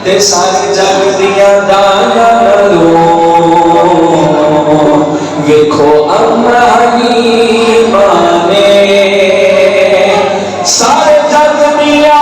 تے سارے جگ دیاں دانا لو ویکھو اما حلیمہ نے سارے جگ دیاں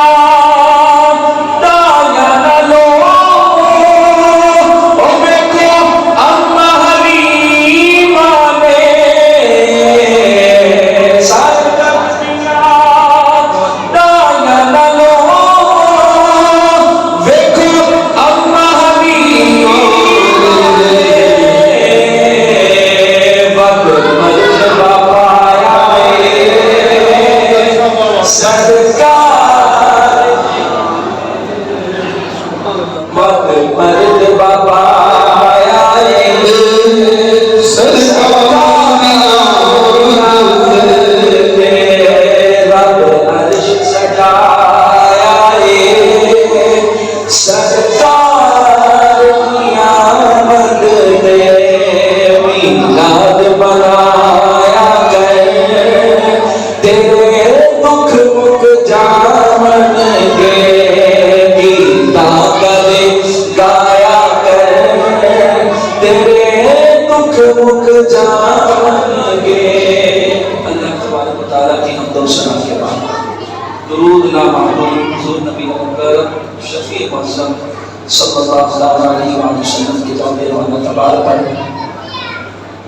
صلی اللہ علیہ وسلم کی توبہ و تبارک ہے.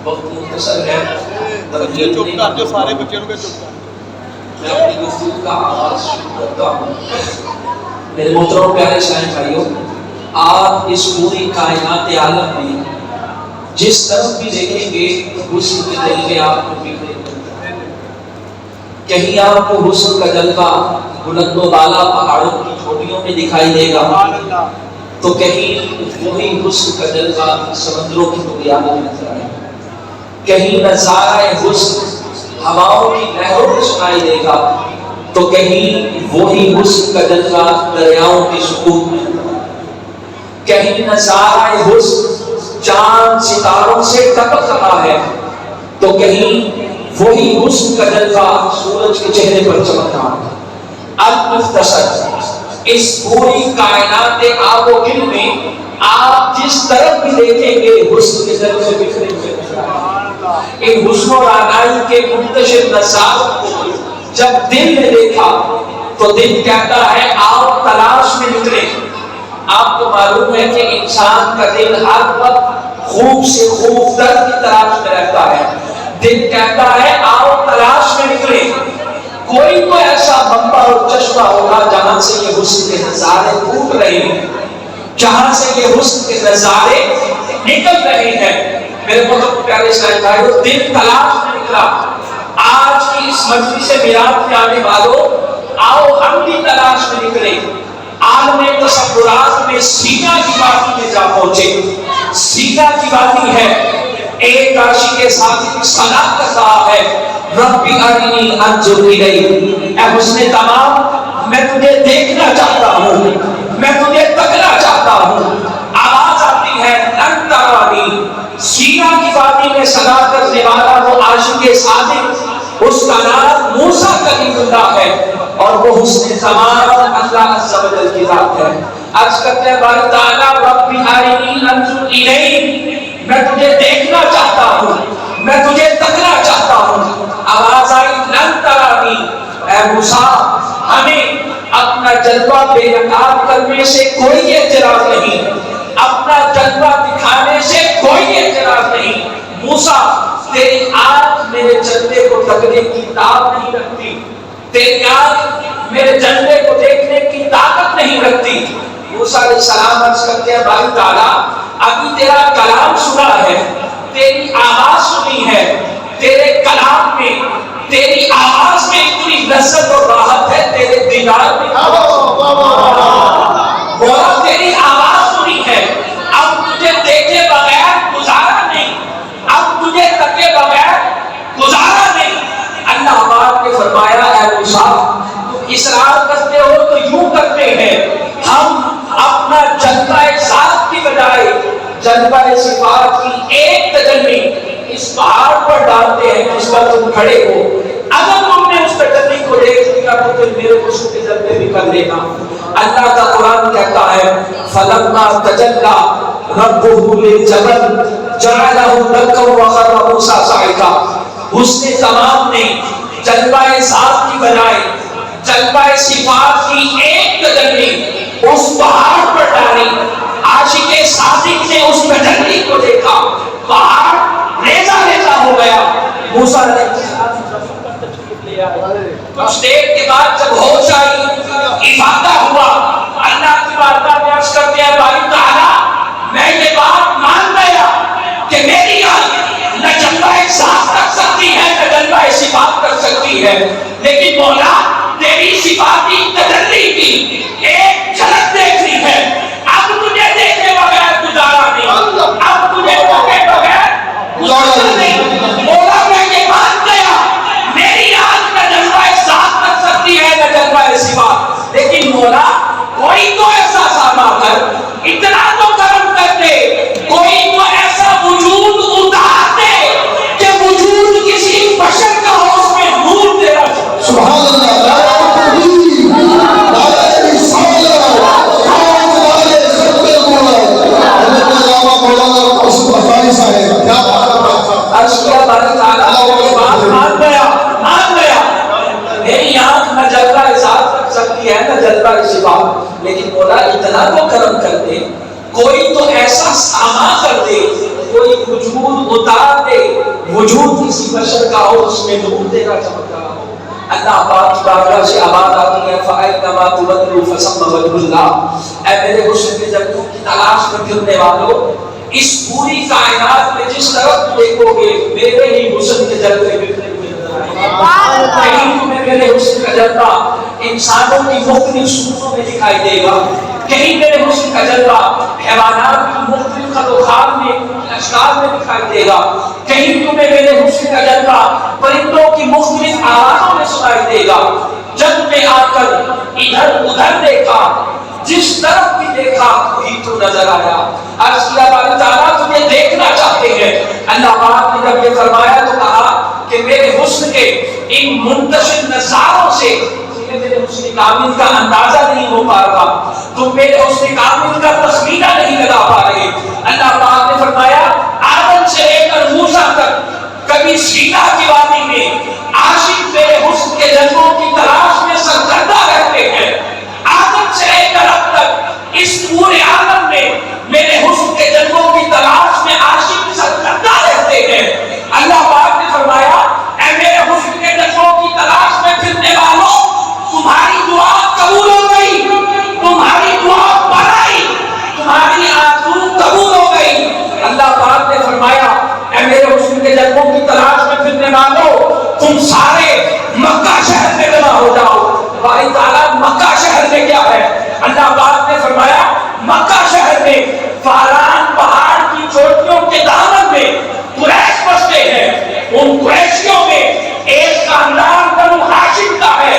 وقت مختصر ہے، سارے بچوں کو میں اپنی گفتگو کا آغاز شروع کرتا ہوں. میرے محترم پیارے اسلامی بھائیوں، آپ اس پوری کائنات عالم میں جس طرف بھی دیکھیں گے حسن کے جلوے آپ کو بکھرے ملتے ہیں. کہیں آپ کو حسن کا جلوہ بلند و بالا پہاڑوں کی چوٹیوں میں دکھائی دے گا، تو کہیں وہی حسن کا جلوہ سمندروں کی بنیادوں میں نظر آئے گا. کہیں نظارہ حسن ہواؤں کی لہروں میں سنائی دے گا، تو کہیں وہی حسن کا جلوہ دریاؤں کی سکون میں نظر آئے گا. کہیں نظارہ حسن چاند ستاروں سے ٹپک رہا ہے، تو کہیں وہی حسن کا جلوہ سورج کے چہرے پر چمک رہا ہے. المختصر اس پوری کائنات آب و گل میں آپ جس طرف بھی دیکھیں گے حسن کے جلوے بکھرے ہوئے نظر آئیں گے. ان حسن و رعنائی کے منتشر نظاروں کو جب دل نے دیکھا تو دل کہتا ہے آؤ تلاش میں نکلے. آپ کو معلوم ہے کہ انسان کا دل ہر وقت خوب سے خوب در کی تلاش میں رہتا ہے. دل کہتا ہے آؤ تلاش میں نکلے. کوئی تو ایسا منبع اور چشمہ ہوگا جہاں سے یہ حسن کے نظارے پھوٹ رہے ہیں، جہاں سے یہ حسن کے نظارے نکل رہے ہیں. میرے بہت پیارے اسلامی بھائیوں، دل تلاش میں نکلا. آج کی اس مجلس میلاد میں آنے والوں، آؤ ہم بھی تلاش میں نکلے. عالم تصورات میں سینا کی وادی میں جا پہنچے. سینا کی وادی ہے، ایک عاشق کے ساتھ صدا کر رہا ہے، ربی ارنی انظر الیک. اے حسن تمام، میں تجھے دیکھنا چاہتا ہوں، میں تجھے تکنا چاہتا ہوں. آواز آتی ہے لن ترانی. سینا کی وادی میں صدا کرنے والا وہ عاشق صادق، اس کا نام موسیٰ کلیم اللہ ہے، اور وہ حسن تمام اللہ عز و جل کی ذات ہے. عرض کرتے ہیں باری تعالیٰ ربی ارنی انظر الیک، میں تجھے دیکھنا چاہتا ہوں، میں تجھے تکنا چاہتا ہوں. آواز آئی لن ترانی. اے موسیٰ، ہمیں اپنا جلوہ بے نقاب کرنے سے کوئی اعتراض نہیں، اپنا جلوہ دکھانے سے کوئی اعتراض نہیں. موسیٰ، تیری آنکھ میرے جلوے کو تکنے کی طاقت نہیں رکھتی، تیری آنکھ میرے جلوے کو دیکھنے کی طاقت نہیں رکھتی. موسیٰ علیہ السلام عرض کرتے ہیں باری تعالیٰ، ابھی تیرا کلام سنا ہے، تیری آواز سنی ہے، تیرے کلام میں، تیری آواز میں اتنی لذت اور راحت ہے، تیرے دیدار میں مولا تیری آواز سنی ہے. اب تجھے دیکھے بغیر گزارا نہیں، اب تجھے تکے بغیر گزارا نہیں. اللہ پاک نے فرمایا اے موسیٰ، تم اصرار کرتے ہو تو یوں کرتے ہیں، ہم اپنا جلوہ ذات کی بجائے جلوہ صفات کی ایک تجلی اس پہاڑ پر ڈالتے ہیں جس پر تم کھڑے ہو. اگر تم نے اس تجلی کو دیکھ لیا تو پھر میرے حسن کے جلوے بھی کر لینا. اللہ کا قرآن کہتا ہے فلما تجلی ربہ للجبل جعلہ دکا وخر موسیٰ صعقا. حسن تمام نے جلوہ ذات کی بجائے جلوہ صفات کی ایک تجلی اس پہاڑ پر ڈالی. عاشق صادق نے اس تجلی کو دیکھا، پہاڑ ریزہ ریزہ ہو گیا. موسیٰ علیہ السلام کچھ دیر کے بعد جب ہوش آئی، افادہ ہوا، اللہ کی بارگاہ میں عرض کرتے ہیں باری تعالیٰ میں یہ بات مان گیا کہ میری آنکھ نہ جلوہ ذات کر سکتی ہے نہ جلوہ صفات کر سکتی ہے، لیکن مولا تیری صفاتی تجلی کی ایک جھلک دیکھنی ہے. اب تجھے دیکھے بغیر گزارا نہیں، اب تجھے دیکھے بغیر گزارا نہیں. مولا میں یہ مان گیا میری آنکھ نہ جلوہ ذات کر سکتی ہے نہ جلوہ صفات، لیکن مولا کوئی تو ایسا ساما کر، اتنا تو کرم کر دے، کوئی تو ایسا وجود اتار دے کہ وجود کسی بشر کا ہو، اس میں نور تیرا. سبحان اللہ. نعرہ تکبیر، نعرہ رسالت، نعرہ خطبہ مولا. حضرت علامہ مولانا قاسم افغانی صاحب کیا بات ہے. عرض کیا باری تعالیٰ یہ بات مان گیا، مان گیا میری آنکھ نہ جلوہ ذات کر سکتی ہے نہ جلوہ صفات، لیکن مولا اتنا تو کرم کر دے، کوئی تو ایسا ساما کر دے، کوئی وجود اتار دے، وجود کسی بشر کا ہو، اس میں نور تیرا چمک رہا ہو. اللہ پاک کی بارگاہ سے آباد آتی ہے فَأَيْنَمَا تُوَلُّوا فَثَمَّ وَجْهُ اللَّهِ. اے میرے حسن کے جلووں کی تلاش میں پھرنے والوں، اس پوری کائنات میں جس طرف دیکھو گے میرے ہی حسن کے جلوے بکھرے ہوئے نظر آئیں گے. کہیں تمہیں میرے حسن کا جلوہ انسانوں کی مختلف صورتوں میں دکھائی دے گا، کہیں میرے حسن کا جلوہ حیوانات کی مختلف خلوخال میں اشکال میں دکھائی دے گا، کہیں تمہیں میرے حسن کا جلوہ پرندوں کی مختلف آوازوں میں سنائی دے گا. جب میں آ کر ادھر ادھر دیکھا، جس طرف بھی دیکھا وہی تو نظر آیا. عرض کیا باری تعالیٰ تجھے دیکھنا چاہتے ہیں. اللہ پاک نے جب یہ فرمایا تو کہا کہ میرے حسن کے ان منتشر نظاروں سے میرے حسن کامل کا اندازہ نہیں ہو پا رہا، تم میرے حسن کامل کا تسمینہ نہیں لگا پا رہے. اللہ پاک نے فرمایا آدم سے لے کر موسیٰ تک کبھی سینا کی وادی میں عاشق میرے حسن کے جلووں کی تلاش میں سرگردہ رہتے ہیں. آدم سے لے کر اب تک اس پورے عالم میں میرے حسن کے جلووں کی تلاش میں عاشق سرگردہ رہتے ہیں. اللہ پاک نے فرمایا اے میرے حسن کے جلووں کی تلاش میں پھرنے والوں، تمہاری دعا قبول ہو گئی، تمہاری دعا پڑھائی، تمہاری آرزو قبول ہو گئی. اللہ پاک نے فرمایا اے میرے حسن کے جلووں کی تلاش میں پھرنے والوں، تم سارے مکہ شہر میں جمع ہو جاؤ. باری تعالیٰ مکہ شہر میں کیا ہے؟ اللہ پاک نے فرمایا مکہ شہر میں فاران پہاڑ کی چوٹیوں کے دامن میں قریش بستے ہیں. ان قریشیوں میں ایک خاندان بنو ہاشم کا ہے.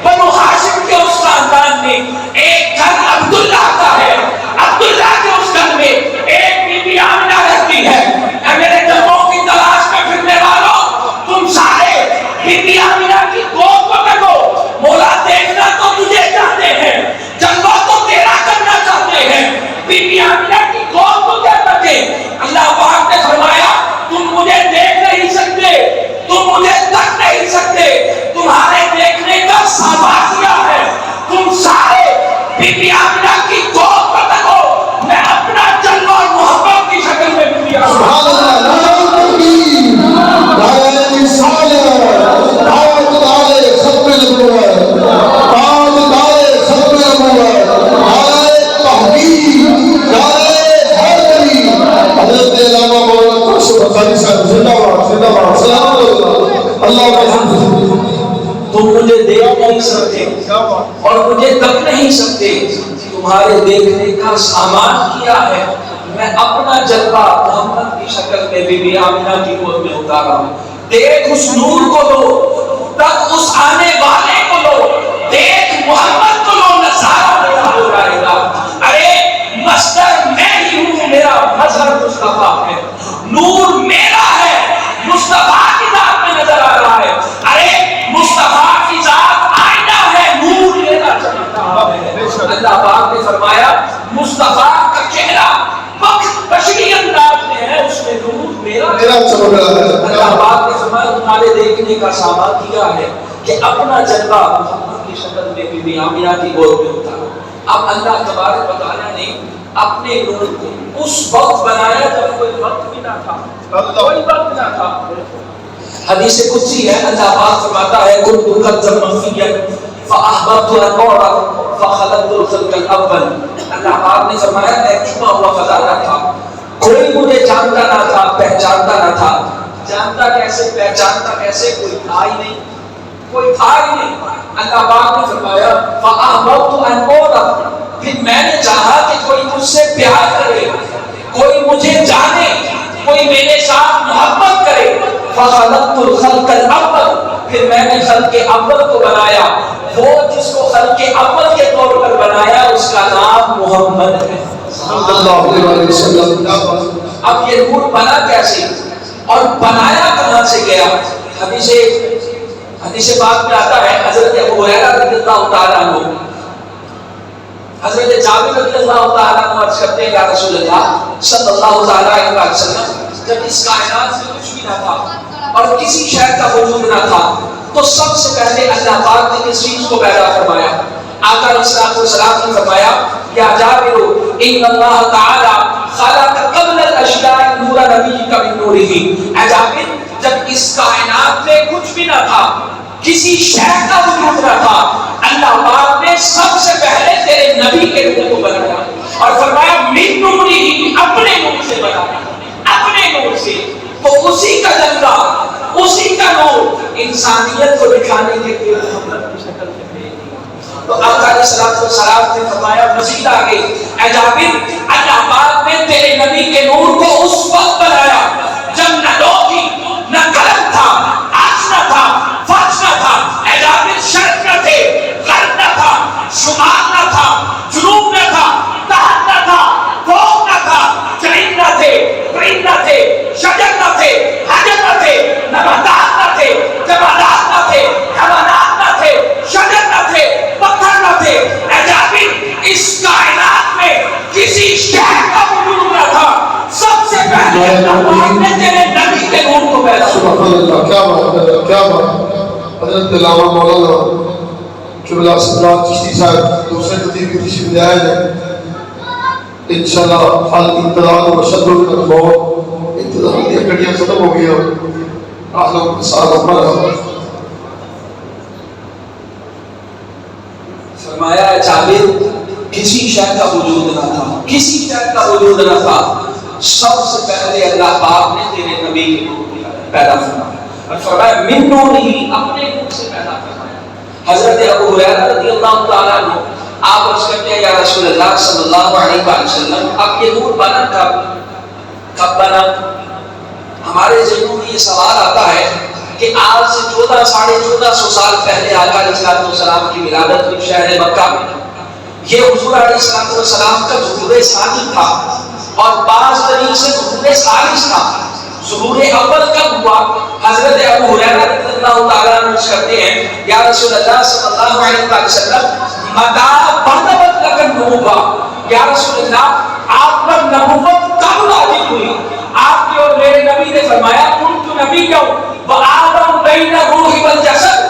بنو ہاشم کے اس خاندان میں ایک گھر عبداللہ کا ہے. عبداللہ کے اس گھر میں ایک بی بی آمنہ رہتی ہے. اے میرے جلووں کی تلاش میں پھرنے والوں، تم سارے بی بی آمنہ کی گود پکڑو. مولا دیکھنا تو تجھے چاہتے ہیں، جلوہ تو تیرا کرنا چاہتے ہیں، بی بی آمنہ کی گود تو کیا کرتے. اللہ پاک نے فرمایا تم مجھے دیکھ نہیں سکتے، تم مجھے تک نہیں سکتے، تمہارے دیکھنے کا سامان کیا ہے. تم سارے بی بی آمنہ کی گود پکڑو، میں اپنا جلوہ اور محبت کی شکل میں بی بی آمنہ. سبحان اللہ. نعرہ تکبیر، نعرہ رسالت، نعرہ خطبہ نبوت، نعرہ خطبہ نبوت، نعرہ تحقیق، نعرہ حیدری. حضرت علامہ مولانا قاسم افغانی صاحب زندہ باد، زندہ باد. سلام علیکم. اللہ کا حمد. تم مجھے دیکھ نہیں سکتے اور مجھے تک نہیں سکتے، تمہارے دیکھنے کا سامان کیا ہے. میں اپنا جلوہ محمد کی شکل میں بی بی آمنہ کی گود میں اتارا ہوں. دیکھ اس نور کو لو، تک اس آنے والے کو لو، دیکھ محمد کو لو، نظارہ میرا ہو جائے گا. ارے مصدر میں ہی ہوں، میرا مظہر مصطفیٰ ہے، نور میرا ہے، مصطفیٰ کی ذات میں نظر آ رہا ہے. ارے مصطفیٰ کی ذات آئینہ ہے، نور میرا چمک رہا ہے. اللہ پاک نے فرمایا مصطفیٰ کا چہرہ بشری انداز میں ہے، اس میں نور میرا چمک رہا ہے۔ اللہ پاک نے فرمایا تمہارے دیکھنے کا سامان کیا ہے کہ اپنا جلوہ محمد کی شکل میں بی بی آمنہ کی گود میں اتارا۔ اب اللہ تبارک و تعالیٰ نے اپنے نور کو اس وقت بنایا جب کوئی وقت بھی نہ تھا، کوئی وقت نہ تھا۔ حدیث قدسی ہے، اللہ پاک فرماتا ہے کنت کنزا مخفیا فاحببت ان اعرف فخلقت الخلق الاول۔ اللہ پاک نے فرمایا میں چھپا ہوا خزانہ تھا، کوئی مجھے جانتا نہ تھا، پہچانتا نہ تھا۔ جانتا کیسے، پہچانتا کیسے؟ کوئی تھا ہی نہیں، کوئی تھا ہی نہیں۔ اللہ پاک نے فرمایا فاحببت ان اعرف، پھر میں نے چاہا کہ کوئی مجھ سے پیار کرے، کوئی مجھے جانے، کوئی میرے ساتھ محبت کرے۔ فخلقت الخلق الاول، پھر میں نے خلق اول کو بنایا، وہ جس کو خلق اول کے طور پر بنایا اس کا نام محمد ہے صلی اللہ علیہ وسلم۔ اب یہ نور بنا کیسے اور بنایا کہاں سے گیا؟ حدیث پاک میں آتا ہے، حضرت ابو ہریرہ رضی اللہ تعالیٰ عنہ، حضرت جابر رضی اللہ تعالیٰ عنہ عرض کرتے ہیں یا رسول اللہ صلی اللہ علیہ وسلم، جب اس کائنات میں کچھ بھی نہ تھا اور کسی شے کا وجود نہ تھا تو سب سے پہلے اللہ پاک نے کس چیز کو پیدا فرمایا؟ آقا علیہ الصلوۃ والسلام نے فرمایا یا جابر ان اللہ تعالی خلق قبل الاشیاء نور نبی کا من نورہ۔ اے جابر، جب اس کائنات میں کچھ بھی نہ تھا، کسی شے کا وجود نہ تھا، اللہ پاک نے سب سے پہلے تیرے نبی کے نور کو بنایا اور فرمایا من نورہ، اپنے نور سے بنایا، اپنے نور سے۔ تو اسی کا جلوہ، اسی کا نور انسانیت کو دکھانے کے لیے محمد کی شکل میں بھیج دیا۔ تو آقا علیہ الصلوۃ والسلام نے فرمایا مزید آگے، اے جابر، اللہ پاک نے تیرے نبی کے نور کو اس وقت بنایا جب نہ لوح تھی، نہ قلم تھا، آج نہ تھا، فرش نہ تھا، اے جابر شرق نہ تھے، غرب نہ تھا، شمال نہ تھا، جنوب نہ تھا، تحت نہ تھا، فوق نہ تھا، چرند نہ تھے، پرند نہ تھے، شجر نہ تھے، حجر نہ تھے، نباتات نہ تھے، جمادات نہ تھے، حیوانات نہ تھے، شجر نہ تھے، پتھر نہ تھے۔ اے جابر، اس کائنات میں کسی شے کا وجود نہ تھا، سب سے پہلے اللہ پاک نے تیرے نبی کے نور کو پیدا کیا۔ سبحان اللہ، کیا بات ہے، کیا بات۔ حضرت علامہ مولانا قبلہ سرکار چشتی صاحب دوسرے خطیب کی تشریف لے آئے ہیں۔ انشاءاللہ حال انتظار و شد و الموت، انتظار کی کڑیاں ختم ہو گئی اور آپ لوگ ساتھ اپنا رہا۔ فرمایا جابر کسی شے کا وجود نہ تھا، کسی شے کا وجود نہ تھا، سب سے پہلے اللہ پاک نے تیرے نبی کے نور کو پیدا فرمایا اور فرمایا من نور ہی، اپنے نور سے پیدا فرمایا۔ حضرت ابو ہریرہ رضی اللہ تعالیٰ عنہ آپ عرض کرتے ہیں یا رسول اللہ صلی اللہ علیہ وسلم، اب یہ نور بنا کب بنا؟ ہمارے ذہنوں میں یہ سوال آتا ہے کہ آج سے 1400 سال پہلے آقا علیہ السلام کی ولادت ہوئی شہر مکہ میں۔ یہ حضور علیہ السلام کا ظہور ثانی تھا اور بعض طریق سے ظہور ثالث تھا۔ ظہور اول کب ہوا؟ حضرت ابو ہریرہ رضی اللہ تعالیٰ عنہ کہتے ہیں یا رسول اللہ صلی اللہ علیہ وسلم متا بدت لکن نبوہ، یا رسول اللہ آپ پر نبوت کب نازل ہوئی؟ آپ کی اور میرے نبی نے فرمایا کنت نبیّا وآدم بین الروح والجسد،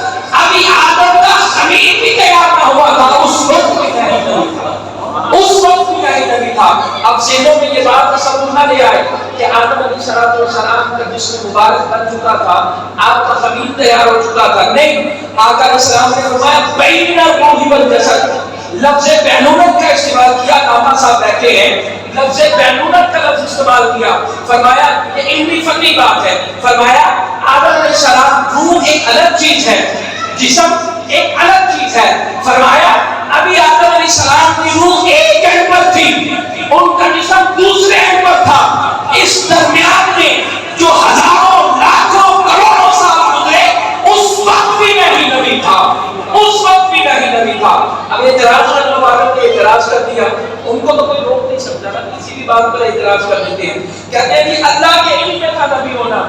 ابھی آدم کا خمیر بھی تیار نہ ہوا تھا، اس وقت بھی نہیں تھا، اس وقت بھی نہیں نبی تھا۔ اب ذہنوں میں یہ بات تصور نہ لے آئے کہ آدم علیہ السلام کا جسم مبارک بن چکا تھا، آپ کا خمیر تیار ہو چکا تھا، نہیں۔ آقا علیہ السلام نے فرمایا بین الروح والجسد، لفظ بینونت کا استعمال کیا۔ نامہ صاحب بیٹھے ہیں، لفظ بینونت کا لفظ استعمال کیا، فرمایا یہ علمی فنی بات ہے۔ فرمایا آدم علیہ السلام روح ایک الگ چیز ہے، جسم ایک الگ چیز ہے۔ فرمایا ابھی آدم علیہ السلام کی روح ایک اینڈ پر تھی، ان کا جسم دوسرے اینڈ پر تھا۔ اس درمیان میں جو ہزاروں لاکھوں کروڑوں سال گزرے اس وقت بھی نہیں نبی تھا، اس وقت بھی نہیں نبی تھا۔ اب اعتراض کرنے والوں نے اعتراض کر دیا، ان کو تو کوئی روک نہیں سکتا نا، کسی بھی بات پر اعتراض کر دیتے ہیں، کہتے ہیں کہ اللہ کے علم میں تھا نبی ہونا،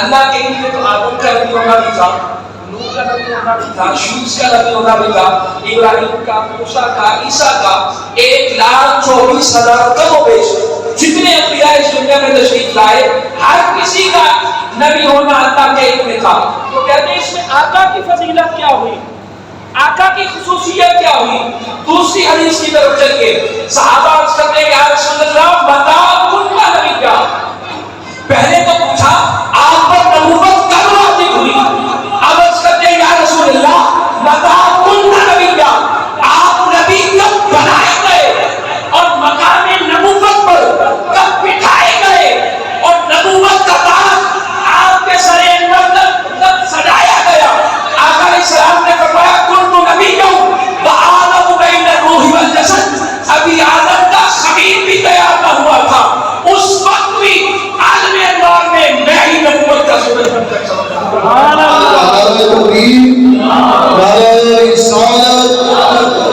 اللہ کے علم میں تو آدم کا نبی ہونا بھی تھا، نوح کا نبی ہونا بھی تھا، شمس کا نبی ہونا بھی تھا، ابراہیم کا، موسیٰ کا، عیسیٰ کا، 1,24,000 کم و بیش جتنے انبیاء اس دنیا میں تشریف لائے، ہر کسی کا نبی ہونا اللہ کے علم میں تھا۔ تو کہتے ہیں اس میں آقا کی فضیلت کیا ہوئی، آقا کی خصوصیت کیا ہوئی؟ دوسری حدیث کی طرف چلیے، صحابہ عرض کرتے ہیں یا رسول اللہ بتا کن کا نبی کیا؟ پہلے تو پوچھا آپ پر نبوت کب واجب ہوئی؟ اب عرض کرتے ہیں یا رسول اللہ بتا کن کا نبی کیا؟ آپ نبی کب بنائے گئے اور مقام نبوت پر کب بٹھائے گئے اور نبوت کا تاج آپ کے سر انور کب سجایا گیا؟ آقا علیہ السلام نے فرمایا کن تو نبی کیوں وآدم بین الروح والجسد، ابھی آدم کا خمیر بھی تیار نہ ہوا تھا، اس وقت بھی عالم انوار میں میں ہی نبوت کا سورج بن کر چمکا۔ سبحان اللہ، نعرہ تکبیر، نعرہ رسالت،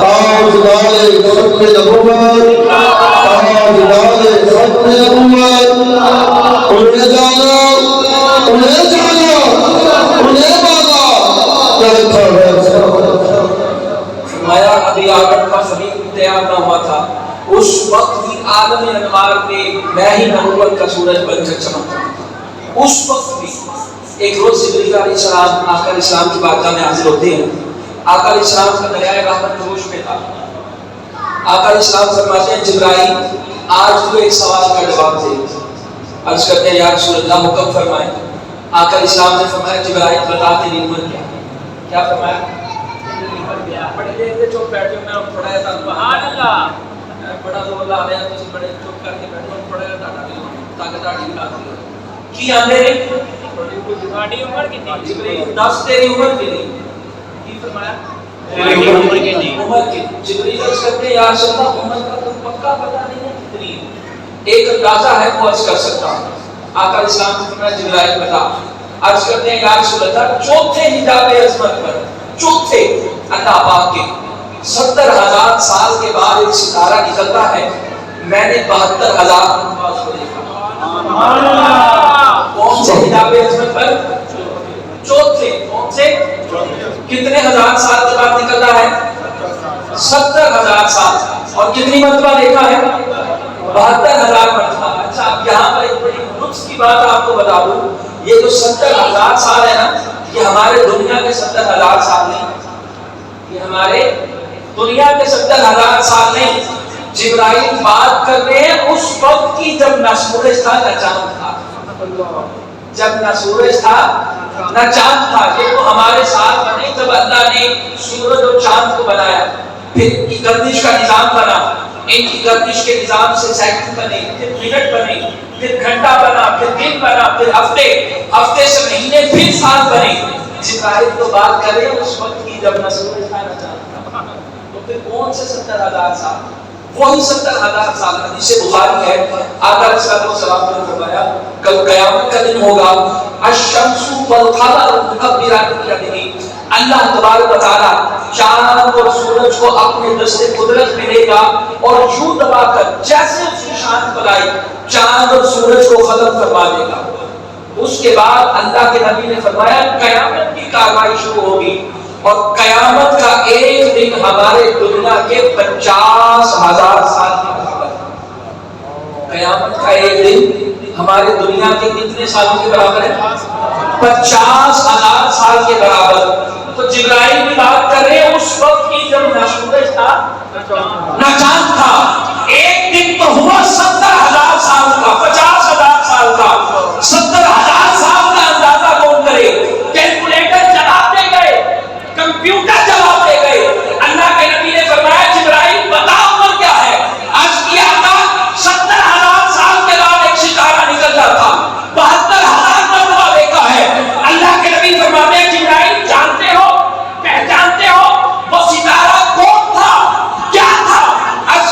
تاجدار ختم نبوت، تاجدار ختم نبوت، انہیں جانا، انہیں جانا، انہیں مانا، کہتا ہے فرمایا ابھی آدم کا خمیر بھی تیار نہ ہوا تھا، اس وقت بھی عالم انوار میں ہی نبوت کا سورج بن کر چمکا۔ اس وقت بھی ایک روز جبریل علیہ السلام آقا علیہ السلام کی بارگاہ میں حاضر ہوتے ہیں، آقا علیہ السلام کا دریائے رحمت جوش میں تھا۔ آقا علیہ السلام فرماتے ہیں جبرائیل آج تو ایک سوال کا جواب دے۔ عرض کرتے ہیں یا رسول اللہ حکم فرمائیں۔ آقا علیہ السلام نے فرمایا جبرائیل بتا تیری عمر کیا؟ کیا فرمایا؟ بڑے دیر سے چپ بیٹھے میں تھوڑا سا سبحان اللہ بڑا زور لا رہا ہے، بڑے چپ کر کے بیٹھو تھوڑا سا تاکہ داڑھی بنا دو کی آندے نے تھوڑی عمر کتنی؟ جبرائیل 10 تیری عمر کتنی؟ کی فرمایا تیری عمر کتنی؟ عمر کتنی؟ جبرائیل عرض کرتے ہیں یا رسول اللہ عمر کا تو پکا پتہ نہیں ہے کتنی، ایک اندازہ ہے وہ عرض کر سکتا ہوں۔ آقا علیہ السلام نے فرمایا جبرائیل بتا۔ عرض کرتے ہیں یا رسول اللہ چوتھے حجاب عظمت پر، چوتھے اللہ پاک کے 70,000 سال کے بعد ایک ستارہ نکلتا ہے، میں نے 72,000 مرتبہ اس کو دیکھا۔ کون سے حجاب عظمت پر؟ چوتھے، کون سے؟ کتنے ہزار سال کے بعد نکلتا ہے؟ 70,000 سال، اور کتنی مرتبہ دیکھا ہے؟ 72,000 مرتبہ۔ اچھا اب یہاں پر ایک بڑی لطف کی بات آپ کو بتا دوں، یہ جو 70,000 سال ہے نا، یہ ہمارے دنیا کے 70,000 سال نہیں، یہ ہمارے دنیا کے 70,000 سال نہیں۔ جبرائیل بات کر رہے ہیں اس وقت کی جب نہ سورج تھا نہ چاند تھا، جب نہ سورج تھا نہ چاند تھا۔ یہ تو ہمارے ساتھ بنے جب اللہ نے سورج اور چاند کو بنایا، پھر گردش کا نظام بنا، ان کی گردش کے نظام سے سیکنڈ بنے، پھر منٹ بنے، پھر گھنٹہ بنا، پھر دن بنا، پھر ہفتے، ہفتے سے مہینے، پھر سال بنے۔ جبرائیل تو بات کرے اس وقت کی جب نہ سورج تھا نہ چاند تھا، تو پھر کون سے 70,000 سال؟ وہی 70,000 سال۔ حدیث بخاری ہے، آقا علیہ السلام نے فرمایا کل قیامت کا دن ہوگا، الشمس والقمر مکبران بیدہ، اللہ تبارک و تعالی چاند اور سورج کو اپنے دست قدرت میں لے گا اور یوں دبا کر جیسے اس کی شان بلائی چاند اور سورج کو ختم کروا دے گا۔ اس کے بعد اللہ کے نبی نے فرمایا قیامت کی کارروائی شروع ہوگی، اور قیامت کا ایک دن ہمارے دنیا کے 50,000 سال کے برابر۔ قیامت کا ایک دن ہمارے دنیا کے کتنے سالوں کے برابر ہے؟ 50,000 سال کے برابر۔ تو جبرائیل کی بات کر رہے ہیں اس وقت کی جب نہ سورج تھا نہ چاند تھا، ایک دن تو ہوا 70,000 سال کا، 50,000 سال کا۔ 70,000 سال کا اندازہ کون کرے؟ کیلکولیٹر چلاتے گئے، کمپیوٹر چلاتے گئے۔ اللہ کے نبی نے فرمایا جبرائیل بتا عمر کیا ہے؟ آج کیا تھا 70,000 سال کے بعد ایک ستارہ نکلتا تھا، 72,000 مرتبہ دیکھا ہے۔ اللہ کے نبی فرماتے ہیں جبرائیل جانتے ہو، پہچانتے ہو وہ ستارہ کون تھا، کیا تھا؟ عرض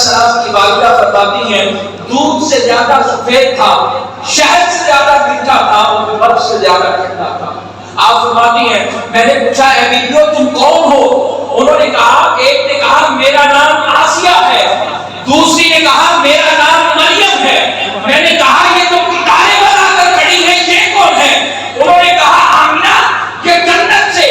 السلام کی والدہ فرماتی ہیں دودھ سے زیادہ سفید تھا، شہد سے زیادہ میٹھا تھا اور برف سے زیادہ ٹھنڈا تھا۔ آپ فرماتی ہیں میں نے پوچھا اے بیٹیو تم کون ہو؟ انہوں نے کہا، ایک نے کہا میرا نام آسیہ ہے، دوسری نے کہا میرا نام مریم ہے۔ میں نے کہا یہ تو ستارے بنا کر کھڑی ہے، یہ کون ہے؟ انہوں نے کہا آمینہ یہ جنت سے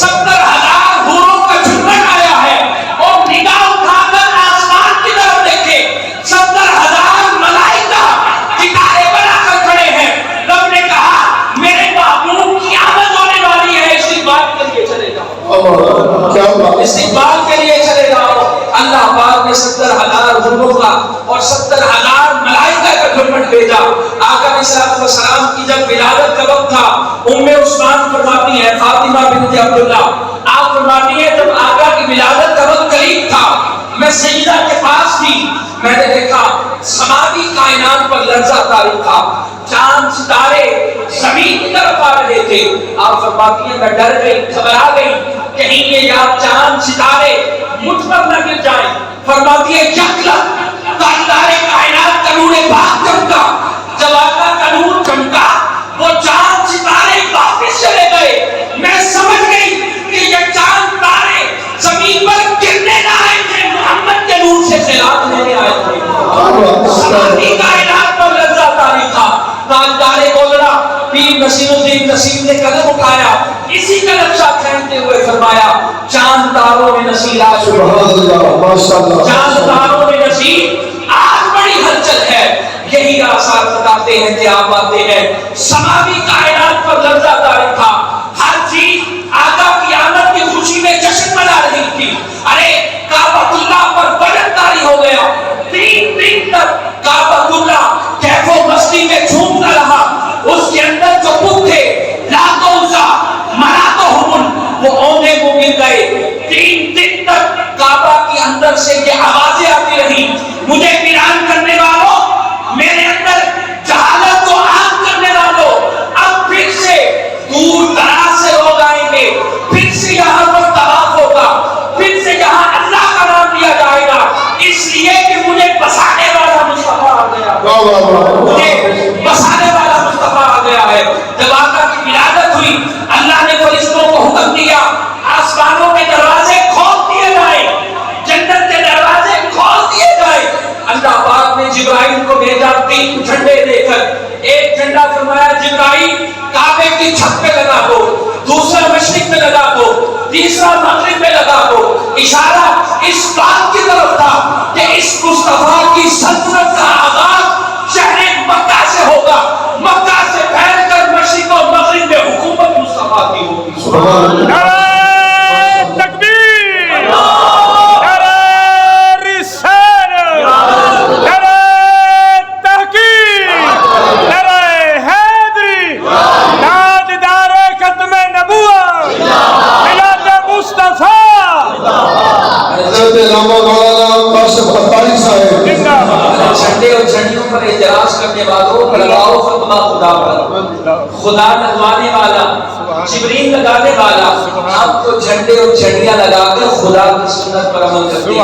70,000 حوروں کا جھنڈ آیا ہے، اور نگاہ اٹھا کر آسمان کی طرف دیکھے 70,000 ملائکہ ستارے بنا کر کھڑے ہیں۔ رب نے کہا میرے محبوب کی آمد ہونے والی ہے، استقبال کے لیے چلے جاؤ، استقبال کے لیے چلے جاؤ۔ اللہ پاک نے 70,000 حوروں کا اور 70,000 ملائکہ کا جھنڈ بھیجا۔ آقا علیہ السلام کی جب ولادت کا وقت تھا، ام عثمان فرماتی ہے، فاطمہ بنت عبداللہ آپ فرماتی ہیں جب آقا کی ولادت کا وقت قریب تھا، میں سیدہ کے پاس تھی، میں نے دیکھا سماوی کائنات پر لرزہ طاری تھا، چاند ستارے زمین کی طرف آ رہے تھے۔ آپ فرماتی ہیں میں ڈر گئی، گھبرا گئی، کہیں یہ یا چاند ستارے مجھ پر نہ گر جائیں۔ فرماتی ہے یکلک تاجدار کائنات کا نور پاک چمکا، جب آقا کا نور چمکا وہ چاند ستارے واپس چلے گئے۔ میں سمجھ گئی کہ یہ چاند تارے زمین پر گرنے نہ آئے تھے، محمد کے نور سے خیرات لینے آئے تھے۔ سماوی کائنات پر لرزہ طاری تھا۔ تاجدار گولڑا پیر نصیر الدین نصیر نے قدم اٹھایا، اسی کا نقشہ کھینچتے ہوئے فرمایا چاند تاروں میں نصیر آج، چاند تاروں میں نصیر آج بڑی ہلچل ہے۔ یہی آثار بتاتے ہیں کہ آپ آتے ہیں سماوی کائنات پر لرزہ طاری تھا، ہر چیز آقا کی آمد کی خوشی میں جشن منا رہی تھی۔ ارے کعبۃ اللہ پر وجن طاری ہو گیا، 3 دن تک کعبۃ اللہ کیف و مستی میں جھومتا رہا، اس کے اندر جو بت تھے لات و عزا منات و حبل وہ اوندے کو گر گئے۔ 3 دن تک کعبہ کے اندر سے یہ آوازیں آتی رہی، مجھے ویران کرنے والوں، میرے اندر جہالت کو عام کرنے والوں، اب پھر سے دور دراز سے لوگ آئیں گے، پھر سے یہاں پر طواف ہوگا، پھر سے یہاں اللہ کا نام لیا جائے گا، اس لیے کہ مجھے بسانے والا مصطفیٰ آ گیا، مجھے بسانے والا مصطفیٰ آ گیا ہے۔ جب آقا کی ولادت ہوئی اللہ نے فرشتوں کو حکم دیا آسمانوں کے دروازے کھول دیے جائیں، جنت کے دروازے کھول دیے جائیں۔ اللہ پاک نے جبرائیل کو بھیجا 3 جھنڈے لے کر، ایک جھنڈا فرمایا جبرائیل کعبے کی چھت پہ لگا دو، دوسرا مشرق میں لگا دو، تیسرا مغرب میں لگا دو۔ اشارہ اس بات کی طرف تھا کہ اس مصطفیٰ کی سلطنت کا آغاز شہر مکہ سے ہوگا، مکہ سے پھیل کر مشرق و مغرب میں حکومت مصطفیٰ کی ہوگی۔ سبحان اللہ۔ جھنڈے اور جھنڈیوں پر اعتراض کرنے والوں لگاؤ فتویٰ خدا پر، خدا لگوانے والا، جبریل لگانے والا، آپ کو جھنڈے اور جھنڈیاں لگا کر خدا کی سنت پر عمل کرتے ہیں۔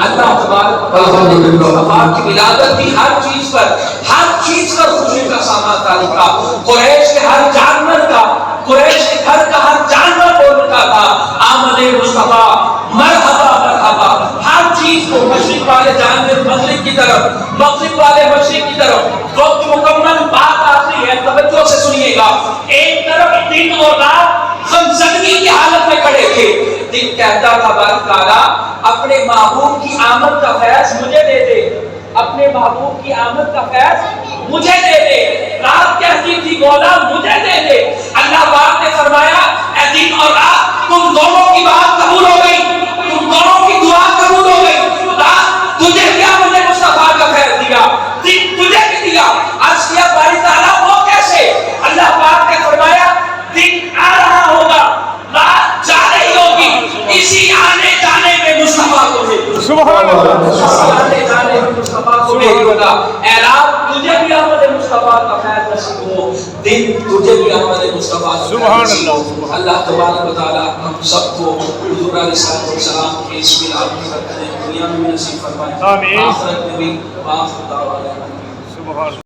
اللہ تبارک کی ولادت کی ہر چیز پر خوشی کا سامان طاری تھا۔ قریش کے ہر جانور کا، قریش کے گھر کا ہر جانور بولتا تھا آمد مصطفیٰ مرحبا مرحبا۔ ہر چیز کو مشرق والے جانور مغرب کی طرف، مغرب والے مشرق کی طرف، وقت مکمل بات آتی ہے، توجہ سے سنیے گا۔ ایک طرف دن اور رات غمزدگی کی حالت میں کھڑے تھے، دن کہتا تھا باری تعالیٰ اپنے محبوب کی آمد کا فیض مجھے دے دے، اپنے محبوب کی آمد کا فیض مجھے دے دے۔ رات کہتی تھی مولا مجھے دے دے۔ اللہ پاک نے فرمایا اے دن اور رات تم دونوں کی بات قبول ہو گئی، تم دونوں کی دعا قبول ہو گئی۔ رات تجھے دیا مجھے مصطفیٰ کا خیر دیا، دن تجھے بھی دیا۔ عرض کیا باری تعالیٰ وہ کیسے؟ اللہ پاک نے فرمایا دن آ رہا ہوگا، رات جا رہی ہوگی، اسی آنے جانے میں مصطفیٰ کو دے دو۔ سبحان اللہ۔ آنے جانے میں مصطفیٰ کو دے ہوگا۔ اے رات تجھے بھی آمد مصطفیٰ کا خیر نصیب ہو، دن تجھے بھی آمد مصطفیٰ کا خیر نصیب ہو۔ اللہ تبارک و تعالیٰ ہم سب کو حضور علیہ السلام کے اس میلاد کی برکتیں دنیا میں بھی نصیب فرمائے، آمین۔ آخرت میں بھی۔ وآخر دعوانا سبحان